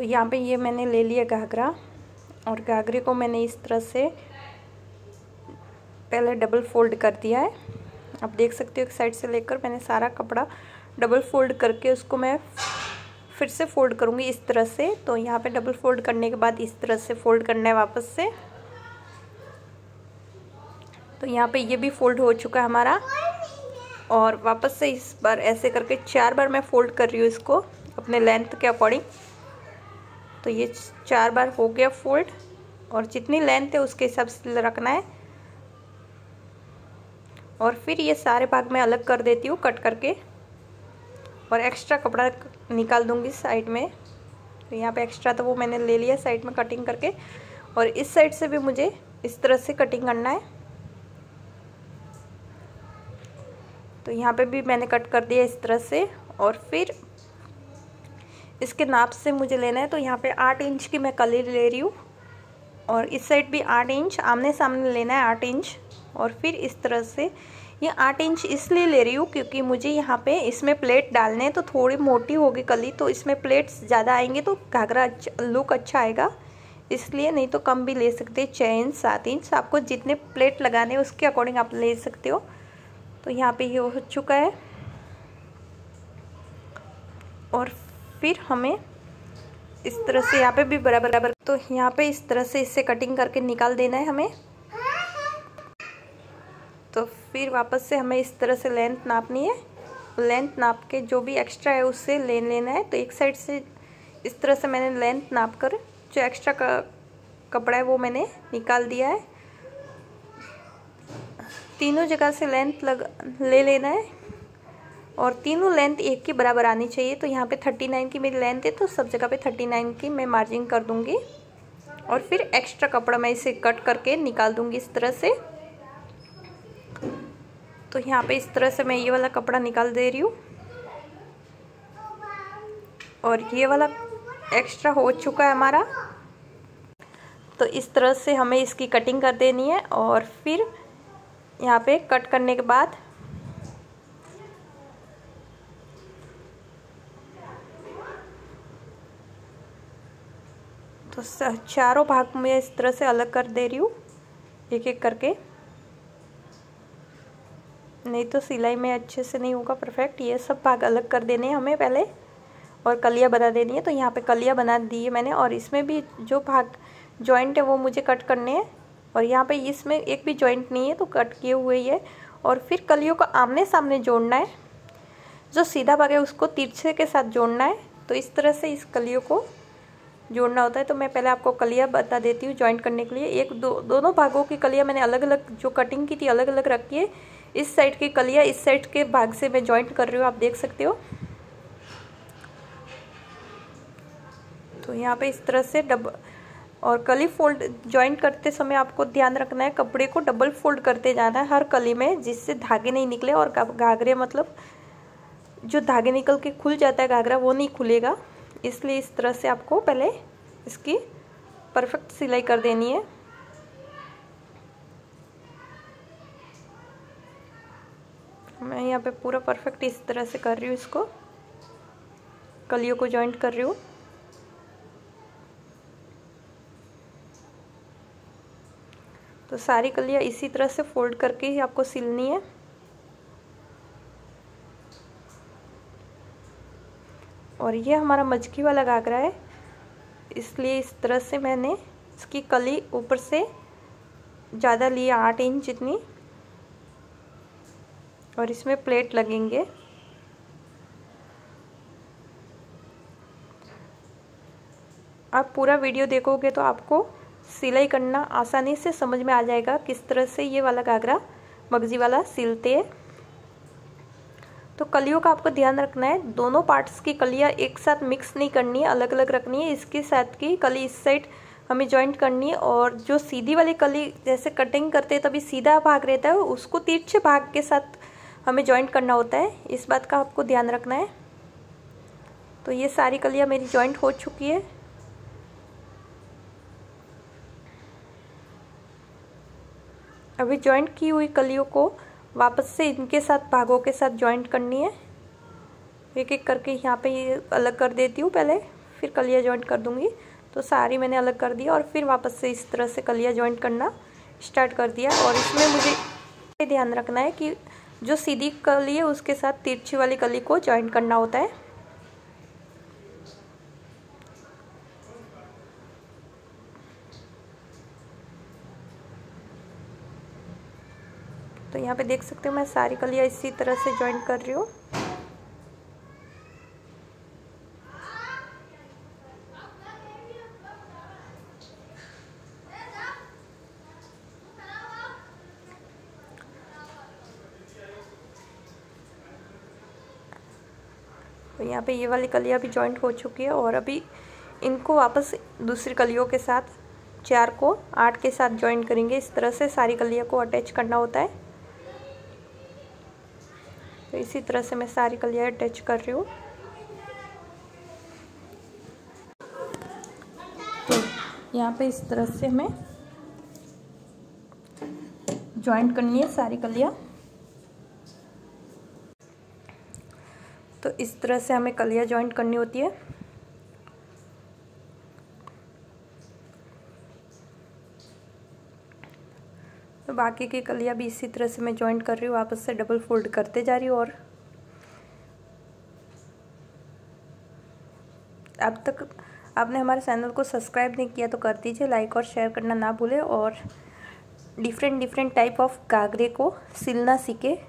तो यहाँ पे ये मैंने ले लिया घाघरा, और घाघरे को मैंने इस तरह से पहले डबल फोल्ड कर दिया है। आप देख सकते हो एक साइड से लेकर मैंने सारा कपड़ा डबल फोल्ड करके उसको मैं फिर से फोल्ड करूँगी इस तरह से। तो यहाँ पे डबल फोल्ड करने के बाद इस तरह से फोल्ड करना है वापस से। तो यहाँ पे ये भी फोल्ड हो चुका है हमारा, और वापस से इस बार ऐसे करके 4 बार मैं फोल्ड कर रही हूँ इसको अपने लेंथ के अकॉर्डिंग। तो ये 4 बार हो गया फोल्ड, और जितनी लेंथ है उसके हिसाब से रखना है। और फिर ये सारे भाग मैं अलग कर देती हूँ कट करके, और एक्स्ट्रा कपड़ा निकाल दूँगी साइड में। तो यहाँ पे एक्स्ट्रा तो वो मैंने ले लिया साइड में कटिंग करके, और इस साइड से भी मुझे इस तरह से कटिंग करना है। तो यहाँ पे भी मैंने कट कर दिया इस तरह से, और फिर इसके नाप से मुझे लेना है। तो यहाँ पे 8 इंच की मैं कली ले रही हूँ, और इस साइड भी 8 इंच आमने सामने लेना है 8 इंच। और फिर इस तरह से ये 8 इंच इसलिए ले रही हूँ क्योंकि मुझे यहाँ पे इसमें प्लेट डालने हैं। तो थोड़ी मोटी होगी कली, तो इसमें प्लेट्स ज़्यादा आएंगे तो घाघरा लुक अच्छा आएगा, इसलिए। नहीं तो कम भी ले सकते हैं, 6 इंच 7 इंच, आपको जितने प्लेट लगाने हैं उसके अकॉर्डिंग आप ले सकते हो। तो यहाँ पे ये हो चुका है, और फिर हमें इस तरह से यहाँ पे भी बराबर, तो यहाँ पे इस तरह से इससे कटिंग करके निकाल देना है हमें। तो फिर वापस से हमें इस तरह से लेंथ नापनी है, लेंथ नाप के जो भी एक्स्ट्रा है उससे ले लेना है। तो एक साइड से इस तरह से मैंने लेंथ नाप कर जो एक्स्ट्रा कपड़ा है वो मैंने निकाल दिया है। तीनों जगह से लेंथ ले लेना है, और तीनों लेंथ एक की बराबर आनी चाहिए। तो यहाँ पे 39 की मेरी लेंथ है, तो सब जगह पे 39 की मैं मार्जिंग कर दूँगी, और फिर एक्स्ट्रा कपड़ा मैं इसे कट करके निकाल दूँगी इस तरह से। तो यहाँ पे इस तरह से मैं ये वाला कपड़ा निकाल दे रही हूँ, और ये वाला एक्स्ट्रा हो चुका है हमारा। तो इस तरह से हमें इसकी कटिंग कर देनी है, और फिर यहाँ पे कट करने के बाद तो चारों भाग में इस तरह से अलग कर दे रही हूँ एक एक करके, नहीं तो सिलाई में अच्छे से नहीं होगा परफेक्ट। ये सब भाग अलग कर देने हैं हमें पहले, और कलियाँ बना देनी है। तो यहाँ पे कलियाँ बना दी है मैंने, और इसमें भी जो भाग जॉइंट है वो मुझे कट करने हैं, और यहाँ पे इसमें एक भी जॉइंट नहीं है तो कट किए हुए ही है। और फिर कलियों को आमने सामने जोड़ना है, जो सीधा भाग है उसको तिरछे के साथ जोड़ना है। तो इस तरह से इस कलियों को जोड़ना होता है। तो मैं पहले आपको कलियाँ बता देती हूँ जॉइंट करने के लिए। दोनों भागों की कलियाँ मैंने अलग अलग जो कटिंग की थी अलग अलग रखी है। इस साइड की कलियाँ इस साइड के भाग से मैं जॉइंट कर रही हूँ, आप देख सकते हो। तो यहाँ पे इस तरह से और कली फोल्ड जॉइंट करते समय आपको ध्यान रखना है कपड़े को डबल फोल्ड करते जाना है हर कली में, जिससे धागे नहीं निकले। और घाघरे मतलब जो धागे निकल के खुल जाता है घाघरा वो नहीं खुलेगा, इसलिए इस तरह से आपको पहले इसकी परफेक्ट सिलाई कर देनी है। मैं यहाँ पे पूरा परफेक्ट इस तरह से कर रही हूँ, इसको कलियों को जॉइंट कर रही हूँ। तो सारी कलियाँ इसी तरह से फोल्ड करके ही आपको सिलनी है। और ये हमारा मजकी वाला घाघरा है, इसलिए इस तरह से मैंने इसकी कली ऊपर से ज़्यादा लिया 8 इंच जितनी, और इसमें प्लेट लगेंगे। आप पूरा वीडियो देखोगे तो आपको सिलाई करना आसानी से समझ में आ जाएगा किस तरह से ये वाला घाघरा मगजी वाला सिलते हैं। तो कलियों का आपको ध्यान रखना है, दोनों पार्ट्स की कलियां एक साथ मिक्स नहीं करनी है, अलग अलग रखनी है। इसके साथ की कली इस साइड हमें जॉइंट करनी है, और जो सीधी वाली कली जैसे कटिंग करते हैं तभी सीधा भाग रहता है उसको तिरछे भाग के साथ हमें जॉइंट करना होता है, इस बात का आपको ध्यान रखना है। तो ये सारी कलियां मेरी जॉइंट हो चुकी है। अभी जॉइंट की हुई कलियों को वापस से इनके साथ भागों के साथ जॉइंट करनी है, एक एक करके यहाँ पे ये अलग कर देती हूँ पहले, फिर कलिया जॉइंट कर दूँगी। तो सारी मैंने अलग कर दिया और फिर वापस से इस तरह से कलिया जॉइंट करना स्टार्ट कर दिया। और इसमें मुझे ध्यान रखना है कि जो सीधी कली है उसके साथ तिरछी वाली कली को जॉइंट करना होता है। तो यहाँ पे देख सकते हो मैं सारी कलियाँ इसी तरह से जॉइंट कर रही हूँ। तो यहाँ पे ये वाली कलियाँ भी जॉइंट हो चुकी है और अभी इनको वापस दूसरी कलियों के साथ 4 को 8 के साथ जॉइंट करेंगे। इस तरह से सारी कलियों को अटैच करना होता है। तो इसी तरह से मैं सारी कलियाँ अटैच कर रही हूँ। तो यहाँ पे इस तरह से हमें जॉइंट करनी है सारी कलियाँ। तो इस तरह से हमें कलियाँ जॉइंट करनी होती है। तो बाकी की कलियाँ भी इसी तरह से मैं जॉइंट कर रही हूँ, वापस से डबल फोल्ड करते जा रही हूँ। और अब तक आपने हमारे चैनल को सब्सक्राइब नहीं किया तो कर दीजिए, लाइक और शेयर करना ना भूलें। और डिफरेंट टाइप ऑफ घाघरे को सिलना सीखे,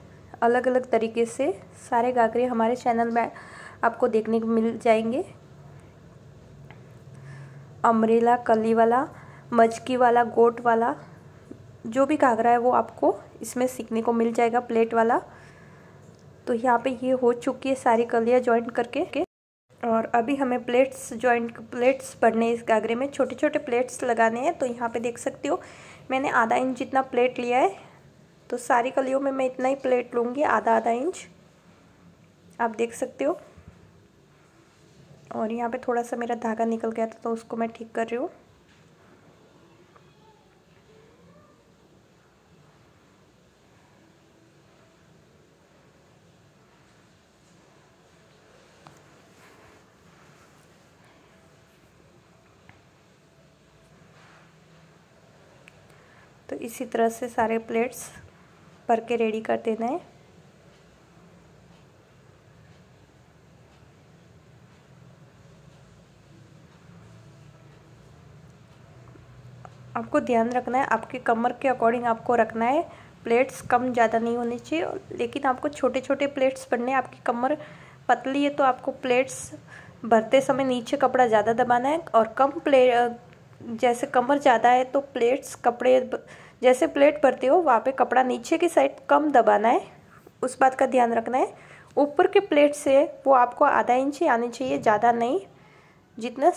अलग अलग तरीके से सारे घाघरे हमारे चैनल में आपको देखने को मिल जाएंगे। अम्ब्रेला, कली वाला, मटकी वाला, गोट वाला, जो भी घाघरा है वो आपको इसमें सीखने को मिल जाएगा, प्लेट वाला। तो यहाँ पे ये हो चुकी है सारी कलियाँ जॉइंट करके। और अभी हमें प्लेट्स भरने इस घाघरे में, छोटे छोटे प्लेट्स लगाने हैं। तो यहाँ पे देख सकते हो मैंने आधा इंच जितना प्लेट लिया है। तो सारी कलियों में मैं इतना ही प्लेट लूँगी, आधा इंच, आप देख सकते हो। और यहाँ पे थोड़ा सा मेरा धागा निकल गया था तो उसको मैं ठीक कर रही हूँ। तो इसी तरह से सारे प्लेट्स भर के रेडी कर देना है। आपको ध्यान रखना है, आपकी कमर के अकॉर्डिंग आपको रखना है। प्लेट्स कम ज़्यादा नहीं होनी चाहिए, लेकिन आपको छोटे छोटे प्लेट्स भरने हैं। आपकी कमर पतली है तो आपको प्लेट्स भरते समय नीचे कपड़ा ज़्यादा दबाना है। और जैसे कमर ज़्यादा है तो जैसे प्लेट भरते हो वहाँ पे कपड़ा नीचे की साइड कम दबाना है, उस बात का ध्यान रखना है। ऊपर के प्लेट से वो आपको आधा इंच ही आनी चाहिए, ज़्यादा नहीं। जितना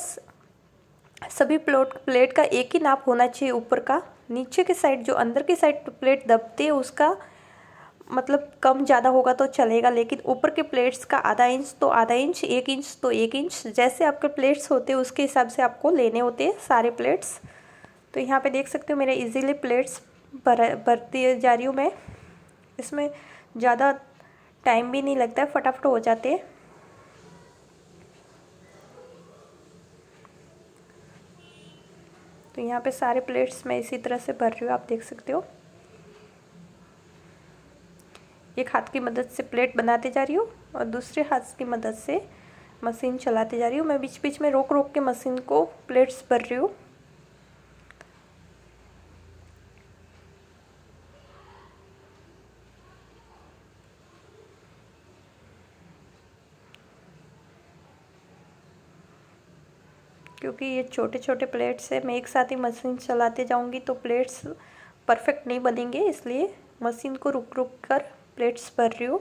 सभी प्लेट का एक ही नाप होना चाहिए ऊपर का। नीचे की साइड जो अंदर की साइड प्लेट दबती है उसका मतलब कम ज़्यादा होगा तो चलेगा, लेकिन ऊपर के प्लेट्स का आधा इंच तो आधा इंच, 1 इंच तो 1 इंच, जैसे आपके प्लेट्स होते हैं उसके हिसाब से आपको लेने होते हैं सारे प्लेट्स। तो यहाँ पे देख सकते हो मेरे इजीली प्लेट्स भरती जा रही हूँ मैं। इसमें ज़्यादा टाइम भी नहीं लगता है, फटाफट हो जाते हैं। तो यहाँ पे सारे प्लेट्स मैं इसी तरह से भर रही हूँ, आप देख सकते हो। एक हाथ की मदद से प्लेट बनाते जा रही हूँ और दूसरे हाथ की मदद से मशीन चलाते जा रही हूँ। मैं बीच बीच में रोक रोक के मशीन को प्लेट्स भर रही हूँ। क्योंकि ये छोटे छोटे प्लेट्स है, मैं एक साथ ही मशीन चलाते जाऊंगी तो प्लेट्स परफेक्ट नहीं बनेंगे, इसलिए मशीन को रुक रुक कर प्लेट्स भर रही हूँ।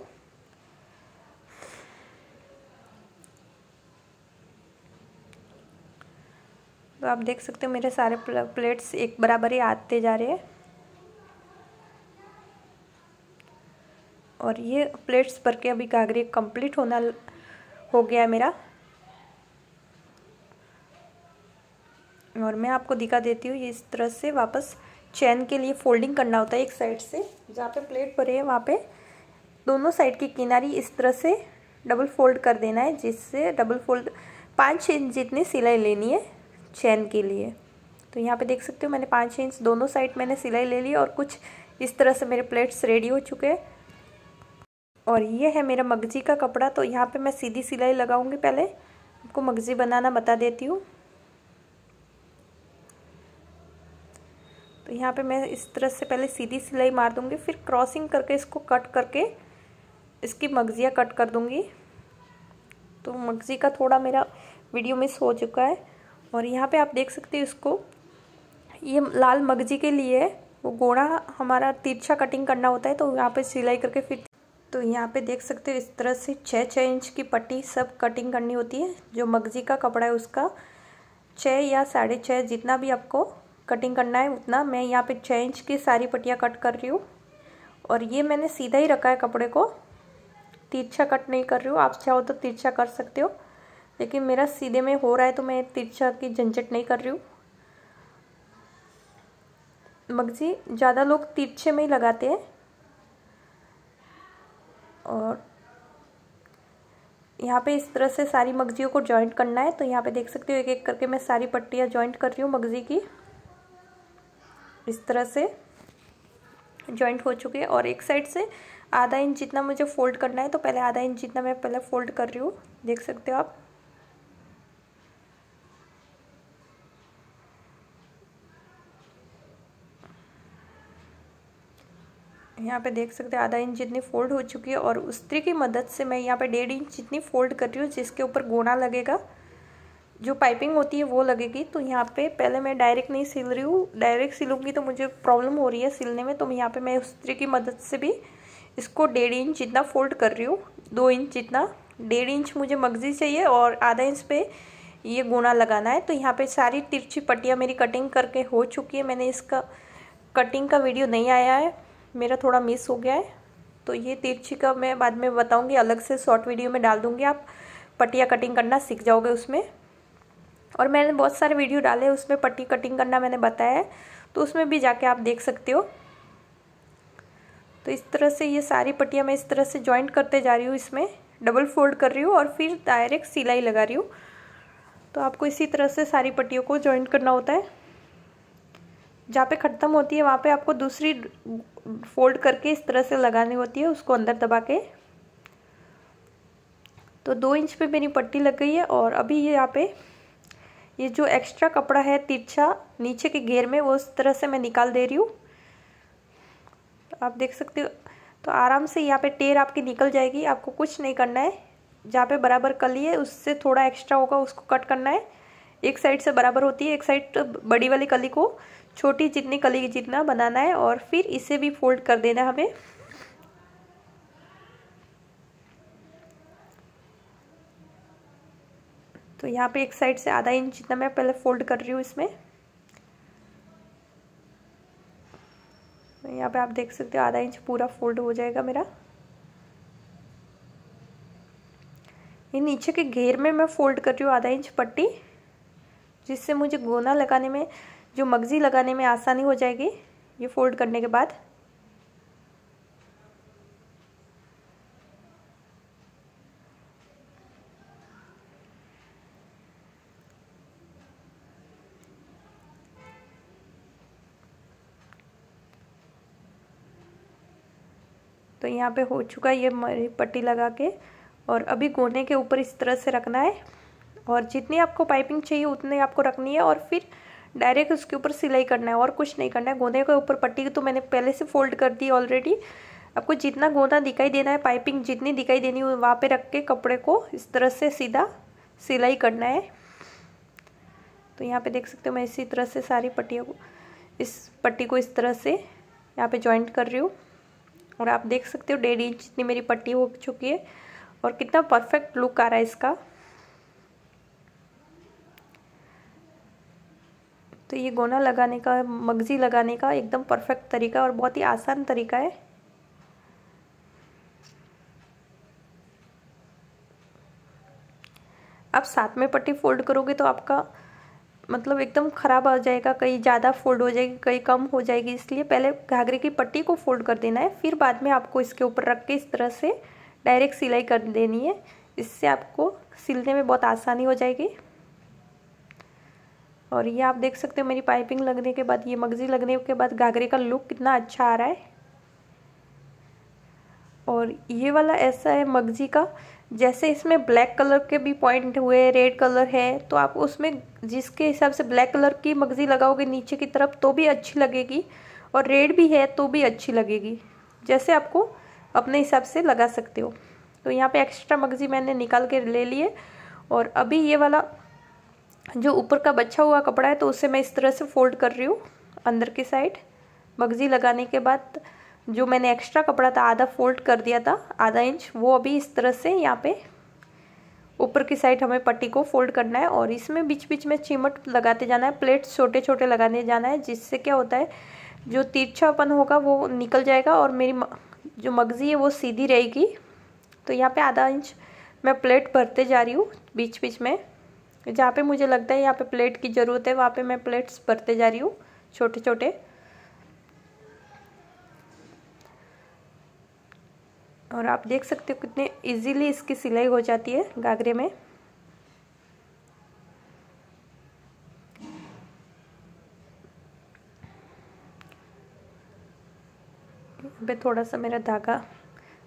तो आप देख सकते हो मेरे सारे प्लेट्स एक बराबर ही आते जा रहे हैं। और ये प्लेट्स भर के अभी घाघरे कंप्लीट हो गया मेरा। और मैं आपको दिखा देती हूँ, ये इस तरह से वापस चैन के लिए फोल्डिंग करना होता है। एक साइड से जहाँ पे प्लेट भरे हैं वहाँ पे दोनों साइड की किनारी इस तरह से डबल फोल्ड कर देना है, जिससे डबल फोल्ड 5 इंच जितनी सिलाई लेनी है चैन के लिए। तो यहाँ पे देख सकते हो मैंने 5 इंच दोनों साइड मैंने सिलाई ले ली और कुछ इस तरह से मेरे प्लेट्स रेडी हो चुके हैं। और ये है मेरा मगजी का कपड़ा। तो यहाँ पे मैं सीधी सिलाई लगाऊंगी। पहले आपको मगजी बनाना बता देती हूँ। तो यहाँ पे मैं इस तरह से पहले सीधी सिलाई मार दूंगी, फिर क्रॉसिंग करके इसको कट करके इसकी मगजियाँ कट कर दूंगी। तो मगजी का थोड़ा मेरा वीडियो मिस हो चुका है। और यहाँ पे आप देख सकते हो इसको, ये लाल मगजी के लिए वो गोड़ा हमारा तिरछा कटिंग करना होता है। तो यहाँ पे सिलाई करके फिर तो यहाँ पे देख सकते हो इस तरह से 6 इंच की पट्टी सब कटिंग करनी होती है। जो मगजी का कपड़ा है उसका 6 या 6.5 जितना भी आपको कटिंग करना है उतना। मैं यहाँ पे 6 इंच की सारी पट्टियाँ कट कर रही हूँ। और ये मैंने सीधा ही रखा है कपड़े को, तिरछा कट नहीं कर रही हूँ। आप चाहो तो तिरछा कर सकते हो, लेकिन मेरा सीधे में हो रहा है तो मैं तिरछा की झंझट नहीं कर रही हूँ। मगजी ज़्यादा लोग तिरछे में ही लगाते हैं। और यहाँ पे इस तरह से सारी मगजियों को जॉइंट करना है। तो यहाँ पे देख सकते हो एक एक करके मैं सारी पट्टियाँ जॉइंट कर रही हूँ मगजी की। इस तरह से जॉइंट हो चुकी है। और एक साइड से आधा इंच जितना मुझे फोल्ड करना है। तो पहले आधा इंच जितना मैं पहले फोल्ड कर रही हूँ, देख सकते हो आप। यहाँ पे देख सकते हैं आधा इंच जितनी फोल्ड हो चुकी है। और उस्त्री की मदद से मैं यहाँ पे 1.5 इंच जितनी फोल्ड कर रही हूँ, जिसके ऊपर गोना लगेगा, जो पाइपिंग होती है वो लगेगी। तो यहाँ पे पहले मैं डायरेक्ट नहीं सिल रही हूँ, डायरेक्ट सिलूंगी तो मुझे प्रॉब्लम हो रही है सिलने में। तो यहाँ पे मैं उस्त्री की मदद से भी इसको 1.5 इंच जितना फोल्ड कर रही हूँ, 2 इंच जितना। 1.5 इंच मुझे मगजी चाहिए और आधा इंच पे ये गोना लगाना है। तो यहाँ पे सारी तिरछी पट्टियाँ मेरी कटिंग करके हो चुकी है। मैंने इसका कटिंग का वीडियो नहीं आया है, मेरा थोड़ा मिस हो गया है। तो ये तिरछी का मैं बाद में बताऊँगी, अलग से शॉर्ट वीडियो में डाल दूँगी। आप पट्टियाँ कटिंग करना सीख जाओगे उसमें। और मैंने बहुत सारे वीडियो डाले उसमें पट्टी कटिंग करना मैंने बताया है, तो उसमें भी जाके आप देख सकते हो। तो इस तरह से ये सारी पट्टियाँ मैं इस तरह से जॉइंट करते जा रही हूँ, इसमें डबल फोल्ड कर रही हूँ और फिर डायरेक्ट सिलाई लगा रही हूँ। तो आपको इसी तरह से सारी पट्टियों को जॉइंट करना होता है। जहाँ पे ख़त्म होती है वहाँ पे आपको दूसरी फोल्ड करके इस तरह से लगानी होती है, उसको अंदर दबा के। तो 2 इंच पे मेरी पट्टी लग गई है। और अभी ये यहाँ पे ये जो एक्स्ट्रा कपड़ा है तिरछा नीचे के घेर में, वो उस तरह से मैं निकाल दे रही हूँ। आप देख सकते हो। तो आराम से यहाँ पे टेर आपकी निकल जाएगी। आपको कुछ नहीं करना है, जहाँ पे बराबर कली है उससे थोड़ा एक्स्ट्रा होगा उसको कट करना है। एक साइड से बराबर होती है, एक साइड बड़ी वाली कली को छोटी जितनी कली जितना बनाना है। और फिर इसे भी फोल्ड कर देना है हमें। तो यहाँ पे एक साइड से आधा इंच जितना मैं पहले फोल्ड कर रही हूँ इसमें। यहाँ पे आप देख सकते हो आधा इंच पूरा फोल्ड हो जाएगा मेरा। ये नीचे के घेर में मैं फोल्ड कर रही हूँ आधा इंच पट्टी, जिससे मुझे गोना लगाने में, जो मगजी लगाने में आसानी हो जाएगी ये फोल्ड करने के बाद। तो यहाँ पे हो चुका है ये मेरी पट्टी लगा के। और अभी गोने के ऊपर इस तरह से रखना है। और जितनी आपको पाइपिंग चाहिए उतनी आपको रखनी है। और फिर डायरेक्ट उसके ऊपर सिलाई करना है और कुछ नहीं करना है। गोने के ऊपर पट्टी तो मैंने पहले से फोल्ड कर दी ऑलरेडी। आपको जितना गोना दिखाई देना है, पाइपिंग जितनी दिखाई देनी है वहाँ पे रख के कपड़े को इस तरह से सीधा सिलाई करना है। तो यहाँ पे देख सकते हो मैं इसी तरह से सारी पट्टियों को, इस पट्टी को इस तरह से यहाँ पे जॉइंट कर रही हूँ। और आप देख सकते हो 1.5 इंच जितनी मेरी पट्टी हो चुकी है। और कितना परफेक्ट लुक आ रहा है इसका। तो ये गोना लगाने का, मगजी लगाने का एकदम परफेक्ट तरीका और बहुत ही आसान तरीका है। आप साथ में पट्टी फोल्ड करोगे तो आपका मतलब एकदम ख़राब आ जाएगा, कहीं ज़्यादा फोल्ड हो जाएगी, कहीं कम हो जाएगी। इसलिए पहले घाघरे की पट्टी को फोल्ड कर देना है, फिर बाद में आपको इसके ऊपर रख के इस तरह से डायरेक्ट सिलाई कर देनी है। इससे आपको सिलने में बहुत आसानी हो जाएगी। और ये आप देख सकते हो मेरी पाइपिंग लगने के बाद, ये मगजी लगने के बाद घाघरे का लुक कितना अच्छा आ रहा है। और ये वाला ऐसा है मगजी का, जैसे इसमें ब्लैक कलर के भी पॉइंट हुए, रेड कलर है, तो आप उसमें जिसके हिसाब से ब्लैक कलर की मगजी लगाओगे नीचे की तरफ तो भी अच्छी लगेगी, और रेड भी है तो भी अच्छी लगेगी, जैसे आपको अपने हिसाब से लगा सकते हो। तो यहाँ पे एक्स्ट्रा मगजी मैंने निकाल के ले लिए। और अभी ये वाला जो ऊपर का बचा हुआ कपड़ा है तो उसे मैं इस तरह से फोल्ड कर रही हूँ अंदर की साइड। मगजी लगाने के बाद जो मैंने एक्स्ट्रा कपड़ा था आधा फोल्ड कर दिया था, आधा इंच, वो अभी इस तरह से यहाँ पे ऊपर की साइड हमें पट्टी को फोल्ड करना है। और इसमें बीच बीच में चिमट लगाते जाना है, प्लेट्स छोटे छोटे लगाने जाना है, जिससे क्या होता है जो तिरछापन होगा वो निकल जाएगा और मेरी जो मगजी है वो सीधी रहेगी। तो यहाँ पे आधा इंच मैं प्लेट भरते जा रही हूँ बीच बीच में, जहाँ पे मुझे लगता है यहाँ पे प्लेट की ज़रूरत है वहाँ पे मैं प्लेट्स भरते जा रही हूँ छोटे छोटे। और आप देख सकते हो कितने इजीली इसकी सिलाई हो जाती है घाघरे में। अभी थोड़ा सा मेरा धागा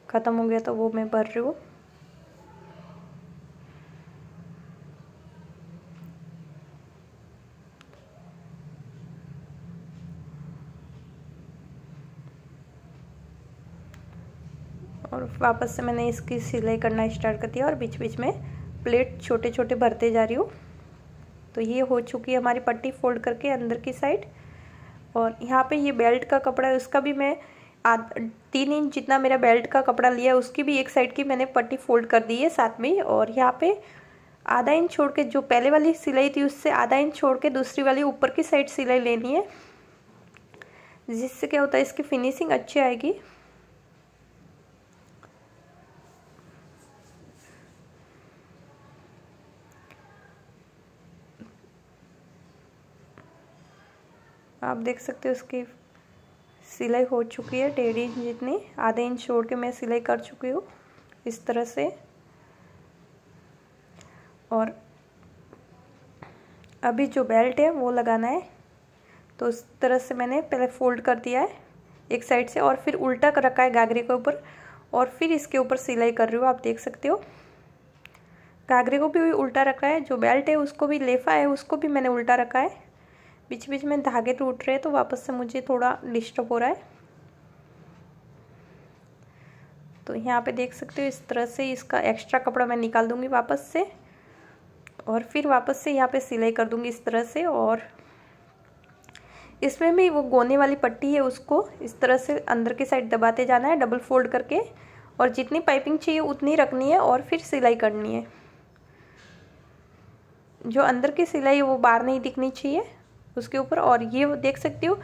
ख़त्म हो गया तो वो मैं भर रही हूँ। और वापस से मैंने इसकी सिलाई करना स्टार्ट कर दिया और बीच बीच में प्लेट छोटे छोटे भरते जा रही हूँ। तो ये हो चुकी है हमारी पट्टी फोल्ड करके अंदर की साइड। और यहाँ पे ये बेल्ट का कपड़ा है, उसका भी मैं 3 इंच जितना मेरा बेल्ट का कपड़ा लिया है उसकी भी एक साइड की मैंने पट्टी फोल्ड कर दी है साथ में। और यहाँ पे आधा इंच छोड़ के, जो पहले वाली सिलाई थी उससे आधा इंच छोड़ के दूसरी वाली ऊपर की साइड सिलाई लेनी है, जिससे क्या होता है इसकी फिनिशिंग अच्छी आएगी। आप देख सकते हो उसकी सिलाई हो चुकी है 1.5 इंच जितनी, आधे इंच छोड़ के मैं सिलाई कर चुकी हूँ इस तरह से। और अभी जो बेल्ट है वो लगाना है, तो इस तरह से मैंने पहले फोल्ड कर दिया है एक साइड से और फिर उल्टा कर रखा है घाघरे के ऊपर और फिर इसके ऊपर सिलाई कर रही हूँ। आप देख सकते हो घाघरे को भी उल्टा रखा है, जो बेल्ट है उसको भी, लेफा है उसको भी मैंने उल्टा रखा है। बीच बीच में धागे टूट रहे हैं तो वापस से मुझे थोड़ा डिस्टर्ब हो रहा है। तो यहाँ पे देख सकते हो इस तरह से इसका एक्स्ट्रा कपड़ा मैं निकाल दूंगी वापस से और फिर वापस से यहाँ पे सिलाई कर दूंगी इस तरह से। और इसमें भी वो गोने वाली पट्टी है उसको इस तरह से अंदर की साइड दबाते जाना है डबल फोल्ड करके, और जितनी पाइपिंग चाहिए उतनी रखनी है और फिर सिलाई करनी है। जो अंदर की सिलाई है वो बाहर नहीं दिखनी चाहिए उसके ऊपर। और ये देख सकते हो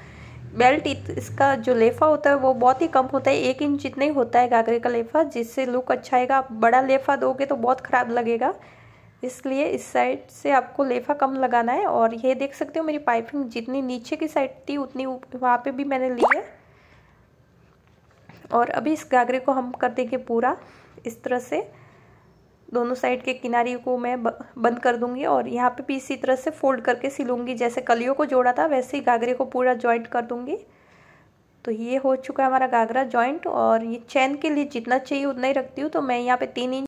बेल्ट, इसका जो लेफा होता है वो बहुत ही कम होता है, 1 इंच जितना ही होता है घाघरे का लेफा, जिससे लुक अच्छा आएगा। आप बड़ा लेफा दोगे तो बहुत ख़राब लगेगा, इसलिए इस साइड से आपको लेफा कम लगाना है। और ये देख सकते हो मेरी पाइपिंग जितनी नीचे की साइड थी उतनी वहाँ पे भी मैंने ली है। और अभी इस घाघरे को हम कर देंगे पूरा इस तरह से, दोनों साइड के किनारे को मैं बंद कर दूंगी और यहाँ पे भी इसी तरह से फोल्ड करके सिलूंगी। जैसे कलियों को जोड़ा था वैसे ही घाघरे को पूरा जॉइंट कर दूंगी। तो ये हो चुका है हमारा घाघरा जॉइंट। और ये चैन के लिए जितना चाहिए उतना ही रखती हूँ, तो मैं यहाँ पे 3 इंच